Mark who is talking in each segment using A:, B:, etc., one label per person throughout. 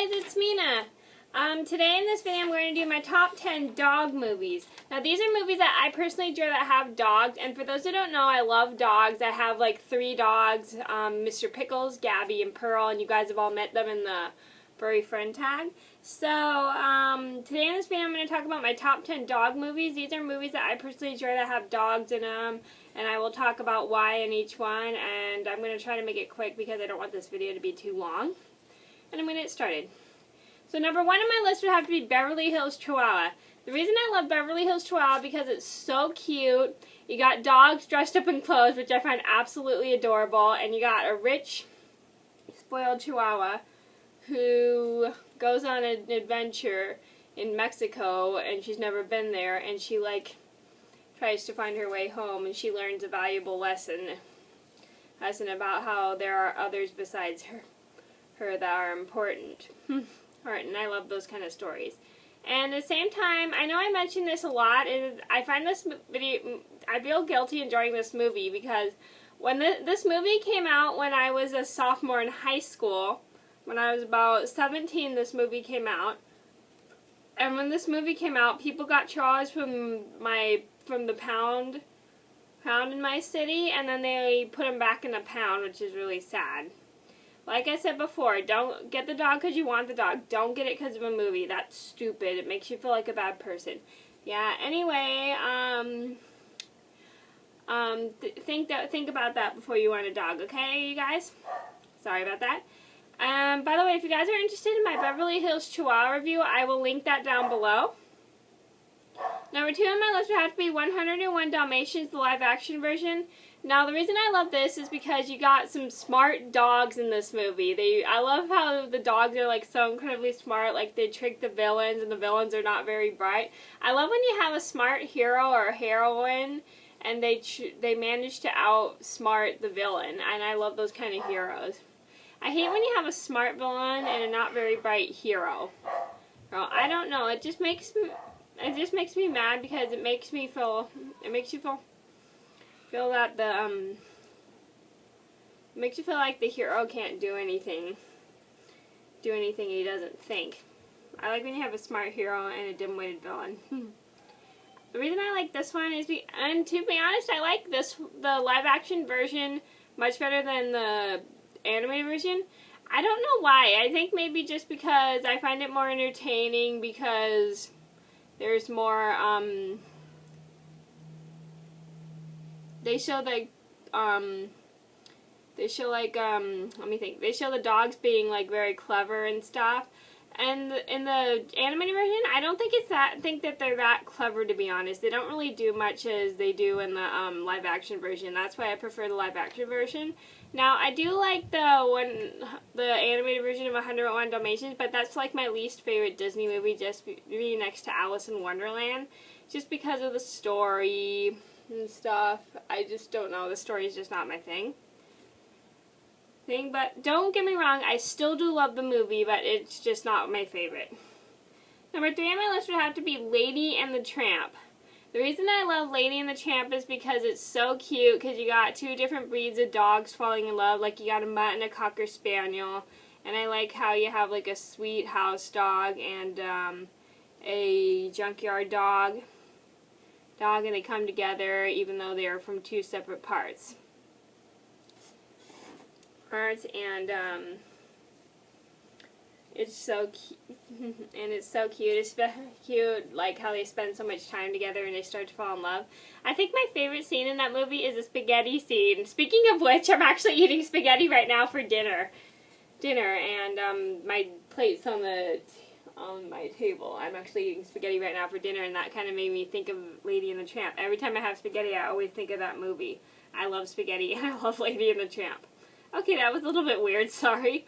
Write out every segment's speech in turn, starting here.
A: guys, it's Mina. Today in this video I'm going to do my top 10 dog movies. Now these are movies that I personally enjoy that have dogs, and for those who don't know, I love dogs. I have like 3 dogs, Mr. Pickles, Gabby, and Pearl, and you guys have all met them in the furry friend tag. So today in this video I'm going to talk about my top 10 dog movies. These are movies that I personally enjoy that have dogs in them, and I will talk about why in each one, and I'm going to try to make it quick because I don't want this video to be too long. And I'm going to get started. So number 1 on my list would have to be Beverly Hills Chihuahua. The reason I love Beverly Hills Chihuahua because it's so cute. You got dogs dressed up in clothes, which I find absolutely adorable, and you got a rich, spoiled Chihuahua who goes on an adventure in Mexico, and she's never been there, and she like tries to find her way home, and she learns a valuable lesson about how there are others besides her that are important. Alright, and I love those kind of stories. And at the same time, I know I mentioned this a lot, and I find this video, I feel guilty enjoying this movie because when this movie came out when I was a sophomore in high school, when I was about 17, this movie came out. And when this movie came out, people got Chihuahuas from the pound in my city, and then they put them back in the pound, which is really sad. Like I said before, don't get the dog because you want the dog. Don't get it because of a movie. That's stupid. It makes you feel like a bad person. Yeah, anyway, think about that before you want a dog, okay, you guys? Sorry about that. By the way, if you guys are interested in my Beverly Hills Chihuahua review, I will link that down below. Number 2 on my list would have to be 101 Dalmatians, the live-action version. Now, the reason I love this is because you got some smart dogs in this movie. I love how the dogs are like so incredibly smart, like they trick the villains, and the villains are not very bright. I love when you have a smart hero or heroine, and they manage to outsmart the villain, and I love those kind of heroes. I hate when you have a smart villain and a not very bright hero. Well, I don't know. It just makes me mad because it makes you feel that makes you feel like the hero can't do anything he doesn't think. I like when you have a smart hero and a dim-witted villain. The reason I like this one is and to be honest, I like the live-action version much better than the animated version. I don't know why. I think maybe just because I find it more entertaining because there's more, they show the dogs being like very clever and stuff. And in the animated version, I don't think that they're that clever, to be honest. They don't really do much as they do in the live action version. That's why I prefer the live action version. Now, I do like the animated version of 101 Dalmatians, but that's like my least favorite Disney movie, just being next to Alice in Wonderland, just because of the story and stuff. I just don't know. The story is just not my thing. But don't get me wrong, I still do love the movie, but it's just not my favorite. Number 3 on my list would have to be Lady and the Tramp. The reason I love Lady and the Tramp is because it's so cute, because you got 2 different breeds of dogs falling in love, like you got a mutt and a cocker spaniel, and I like how you have like a sweet house dog and a junkyard dog, and they come together even though they are from 2 separate parts. And it's so cute, it's cute, like how they spend so much time together and they start to fall in love. I think my favorite scene in that movie is the spaghetti scene. Speaking of which, I'm actually eating spaghetti right now for dinner, and my plate's on my table. I'm actually eating spaghetti right now for dinner, and that kind of made me think of Lady and the Tramp. Every time I have spaghetti, I always think of that movie. I love spaghetti, and I love Lady and the Tramp. Okay, that was a little bit weird, sorry.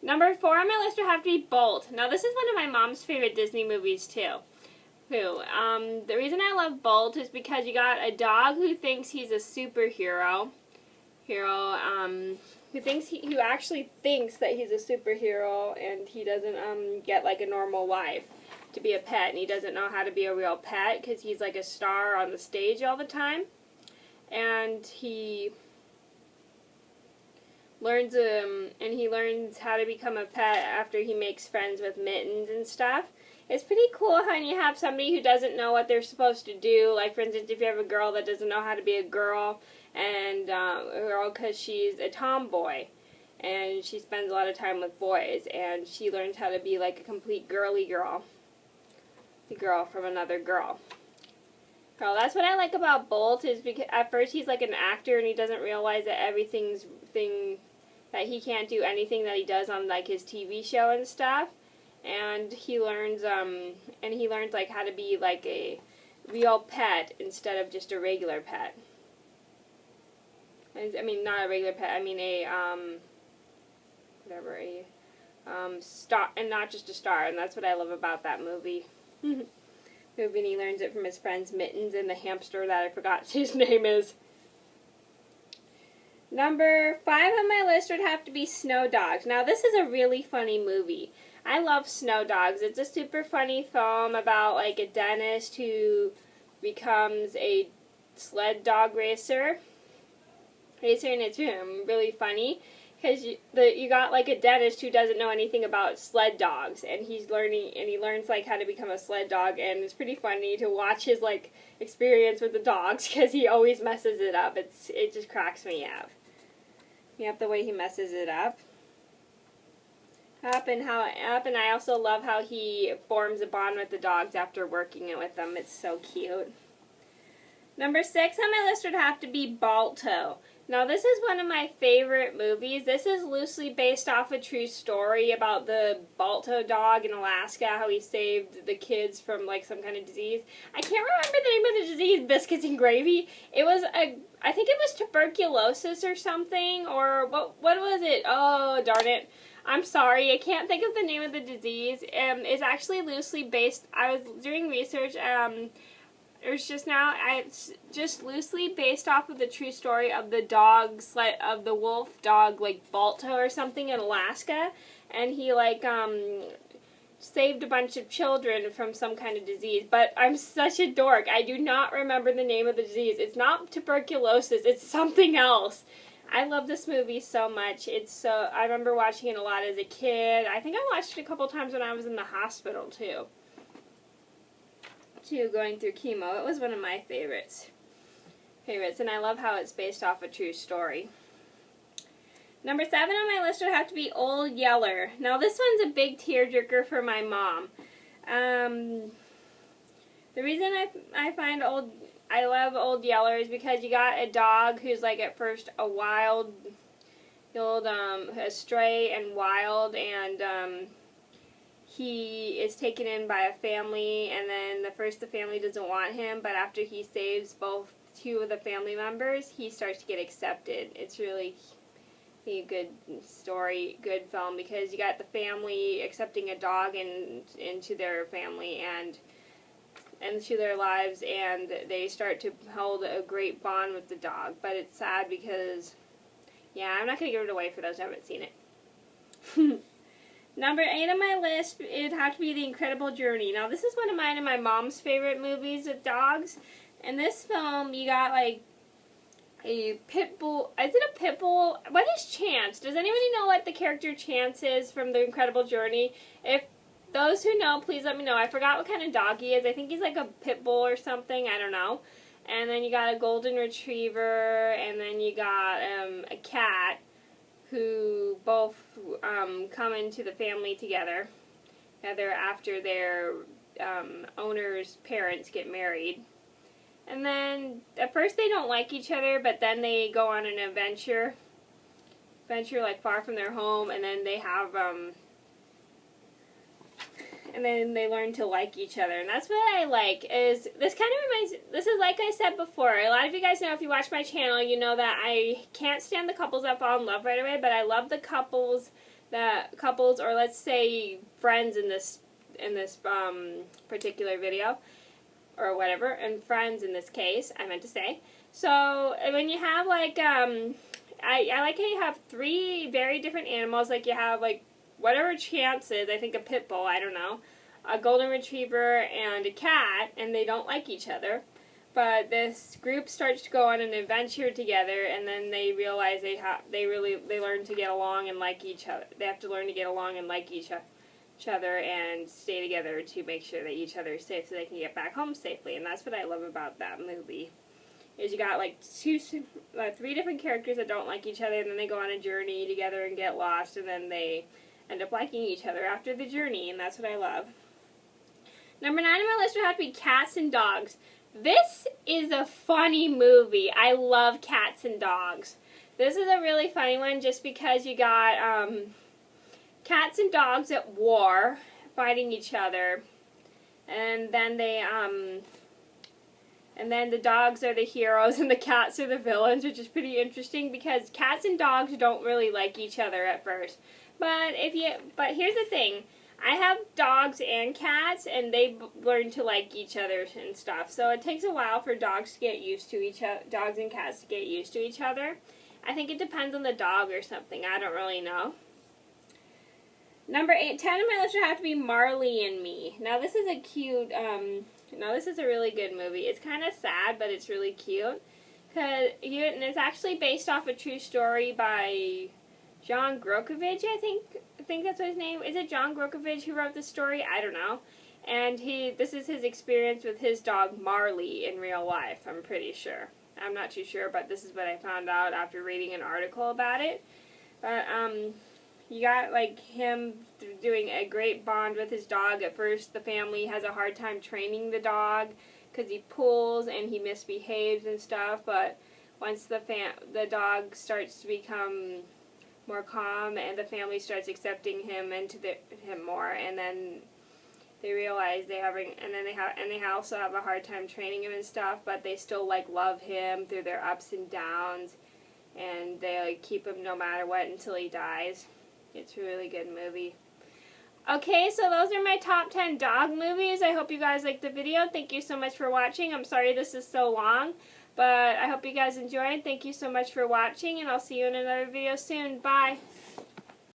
A: Number 4 on my list would have to be Bolt. Now, this is one of my mom's favorite Disney movies, too. The reason I love Bolt is because you got a dog who thinks he's a superhero. Who actually thinks that he's a superhero, and he doesn't get like a normal life to be a pet, and he doesn't know how to be a real pet because he's like a star on the stage all the time. And and he learns how to become a pet after he makes friends with Mittens and stuff. It's pretty cool how you have somebody who doesn't know what they're supposed to do. Like, for instance, if you have a girl that doesn't know how to be a girl, and a girl because she's a tomboy, and she spends a lot of time with boys, and she learns how to be like a complete girly girl. The girl from another girl. Girl, that's what I like about Bolt, is because at first he's like an actor and he doesn't realize that that he can't do anything that he does on like his TV show and stuff. And he learns like how to be like a real pet instead of just a regular pet. I mean, not a regular pet, I mean star, and not just a star, and that's what I love about that movie. And he learns it from his friends Mittens and the hamster that I forgot his name is. Number 5 on my list would have to be Snow Dogs. Now, this is a really funny movie. I love Snow Dogs. It's a super funny film about like a dentist who becomes a sled dog racer, and it's really funny because you got like a dentist who doesn't know anything about sled dogs, and he learns like how to become a sled dog, and it's pretty funny to watch his like experience with the dogs because he always messes it up. It just cracks me up. Yep, the way he messes it up. And I also love how he forms a bond with the dogs after working it with them. It's so cute. Number 6 on my list would have to be Balto. Now, this is one of my favorite movies. This is loosely based off a true story about the Balto dog in Alaska, how he saved the kids from like some kind of disease. I can't remember the name of the disease, Biscuits and Gravy. I think it was tuberculosis or something, or what was it? Oh, darn it. I'm sorry, I can't think of the name of the disease. It's actually loosely based, I was doing research, it's just loosely based off of the true story of the wolf dog, like Balto or something in Alaska, and he like saved a bunch of children from some kind of disease. But I'm such a dork, I do not remember the name of the disease. It's not tuberculosis, it's something else. I love this movie so much. I remember watching it a lot as a kid. I think I watched it a couple times when I was in the hospital too. Going through chemo. It was one of my favorites, and I love how it's based off a true story. Number 7 on my list would have to be Old Yeller. Now, this one's a big tearjerker for my mom. The reason I love Old Yeller is because you got a dog who's like at first a stray and wild, and he is taken in by a family, and then the family doesn't want him, but after he saves two of the family members, he starts to get accepted. It's really a good story, good film, because you got the family accepting a dog into their family and into their lives, and they start to hold a great bond with the dog. But it's sad because, yeah, I'm not going to give it away for those who haven't seen it. Number 8 on my list, it'd have to be The Incredible Journey. Now, this is one of mine and my mom's favorite movies with dogs. In this film, you got, like, a pit bull. Is it a pit bull? What is Chance? Does anybody know what the character Chance is from The Incredible Journey? If those who know, please let me know. I forgot what kind of dog he is. I think he's like a pit bull or something. I don't know. And then you got a golden retriever, and then you got a cat, who both come into the family together after their owner's parents get married. And then at first they don't like each other, but then they go on an adventure like far from their home, and then they have and then they learn to like each other. And that's what I like. This is like I said before, a lot of you guys know, if you watch my channel, you know that I can't stand the couples that fall in love right away, but I love the couples, or let's say friends in this particular video, or whatever, and friends in this case, I meant to say. So when you have like, I like how you have 3 very different animals, like you have like, whatever Chance is, I think a pit bull, I don't know, a golden retriever and a cat, and they don't like each other. but this group starts to go on an adventure together, and then they realize they learn to get along and like each other. They have to learn to get along and like each other and stay together to make sure that each other is safe so they can get back home safely. And that's what I love about that movie. Is you got like three different characters that don't like each other, and then they go on a journey together and get lost, and then they end up liking each other after the journey, and that's what I love. Number 9 on my list would have to be Cats and Dogs. This is a funny movie. I love Cats and Dogs. This is a really funny one just because you got cats and dogs at war fighting each other, and then the dogs are the heroes and the cats are the villains, which is pretty interesting because cats and dogs don't really like each other at first. But here's the thing. I have dogs and cats, and they learn to like each other and stuff. So it takes a while for dogs to get used to dogs and cats to get used to each other. I think it depends on the dog or something. I don't really know. Number 10 on my list would have to be Marley and Me. Now this is a cute, this is a really good movie. It's kind of sad, but it's really cute. And it's actually based off a true story by John Grokovich, I think that's what his name is. It John Grokovich who wrote the story? I don't know. And this is his experience with his dog Marley in real life, I'm pretty sure. I'm not too sure, but this is what I found out after reading an article about it. But you got like him doing a great bond with his dog. At first the family has a hard time training the dog because he pulls and he misbehaves and stuff, but once the dog starts to become more calm and the family starts accepting him him more, and then they realize they also have a hard time training him and stuff, but they still like love him through their ups and downs, and they like keep him no matter what until he dies. It's a really good movie. Okay, so those are my top 10 dog movies. I hope you guys liked the video. Thank you so much for watching. I'm sorry this is so long, but I hope you guys enjoyed. Thank you so much for watching, and I'll see you in another video soon. Bye.